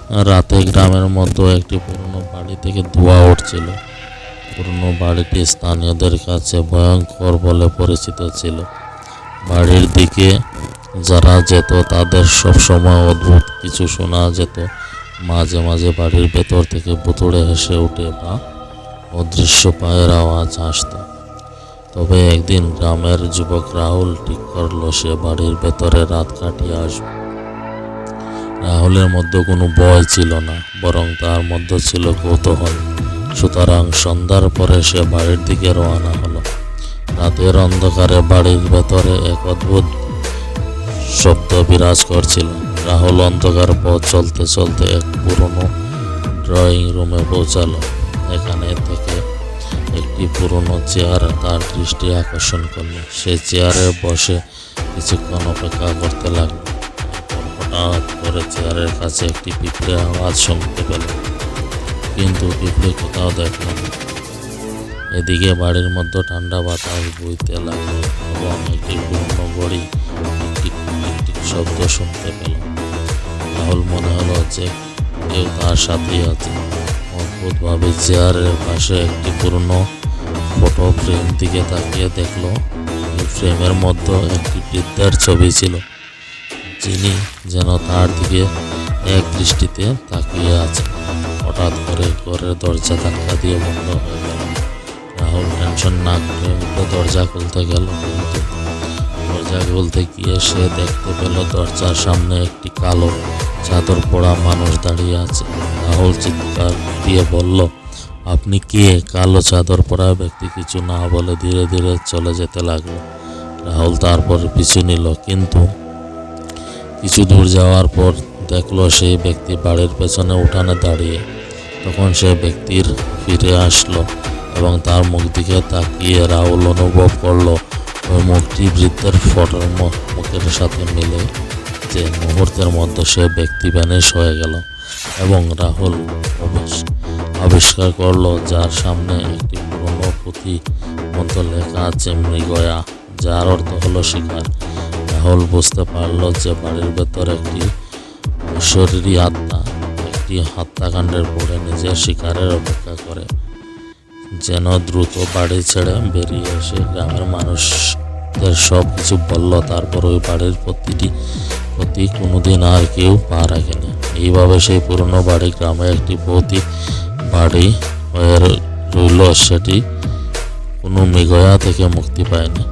রাতে গ্রামের মধ্যে একটি পুরনো বাড়ি থেকে ধোঁয়া উঠছিল। পুরনো বাড়িটি স্থানীয়দের কাছে ভয়ঙ্কর বলে পরিচিত ছিল। বাড়ির দিকে যারা যেত তাদের সবসময় অদ্ভুত কিছু শোনা যেত। মাঝে মাঝে বাড়ির ভেতর থেকে ভুতুড়ে হেসে ওঠে বা অদৃশ্য পায়ের আওয়াজ আসতো। তবে একদিন গ্রামের যুবক রাহুল ঠিক করলো সে বাড়ির ভেতরে রাত কাটিয়ে আসবে। রাহুলের মধ্যে কোনো ভয় ছিল না, বরং তার মধ্যে ছিল কৌতূহল। সুতরাং সন্ধ্যার পরে সে বাড়ির দিকে রওনা হলো। রাতের অন্ধকারে বাড়ির ভেতরে এক অদ্ভুত শব্দ বিরাজ করছিল। রাহুল অন্ধকার পথ চলতে চলতে এক পুরনো ড্রয়িং রুমে পৌঁছালো। এখানে থেকে একটি পুরনো চেয়ার তার দৃষ্টি আকর্ষণ করলো। সে চেয়ারে বসে কিছুক্ষণ অপেক্ষা করতে লাগলো। হঠাৎ করে চেয়ারের কাছে একটি পিঁপড়ে আওয়াজ শুনতে পেল, কিন্তু পিঁপড়ে কোথাও দেখল না। এদিকে বাড়ির মধ্যে ঠান্ডা বাতাস বইতে লাগলো এবং একটি পুরনো ঘড়ি টিক টিক শব্দ শুনতে পেল। রাহুল মনে হলো যে কেউ তার সাথেই আছে। অদ্ভুতভাবে চেয়ারের পাশে একটি পুরনো ফটো ফ্রেম দিকে তাকিয়ে দেখলো। এই ফ্রেমের মধ্যে একটি বৃদ্ধের ছবি ছিল, যিনি যেন তার দিকে এক দৃষ্টিতে তাকিয়ে আছে। হঠাৎ করে ঘরের দরজা ধাক্কা দিয়ে বন্ধ হয়ে গেল। রাহুল টেনশন না করে উঠে দরজা খুলতে গেল, কিন্তু দরজা খুলতে গিয়ে সে দেখতে পেল দরজার সামনে একটি কালো চাদর পরা মানুষ দাঁড়িয়ে আছে। রাহুল চিৎকার দিয়ে বলল, আপনি কে? কালো চাদর পরা ব্যক্তি কিছু না বলে ধীরে ধীরে চলে যেতে লাগলো। রাহুল তারপর পিছু নিল, কিন্তু কিছু দূর যাওয়ার পর দেখলো সেই ব্যক্তি বাড়ির পেছনে উঠানে দাঁড়িয়ে। তখন সে ব্যক্তির ফিরে আসলো এবং তার মুখ দিকে তাকিয়ে রাহুল অনুভব করলো ওই মুখটি বৃদ্ধের ফটোর মুখের সাথে মিলে। যে মুহূর্তের মধ্যে সে ব্যক্তি ভ্যানিশ হয়ে গেল এবং রাহুল আবিষ্কার করলো যার সামনে একটি পুরনো পুঁথি মতো লেখা আছে মৃগয়া, যার অর্থ হলো শিকার। রাহুল বুঝতে পারলো যে বাড়ির ভেতর একটি অশরীরী আত্মা একটি হত্যাকাণ্ডের পরে নিজের শিকারের অপেক্ষা করে। যেন দ্রুত বাড়ি ছেড়ে বেরিয়ে এসে গ্রামের মানুষদের সব কিছু বলল। তারপর ওই বাড়ির প্রতি কোনোদিন আর কেউ পা রাখেনি। এইভাবে সেই পুরনো বাড়ি গ্রামে একটি ভৌতিক বাড়ি হয়ে রইল, সেটি কোনো মৃগয়া থেকে মুক্তি পায়নি।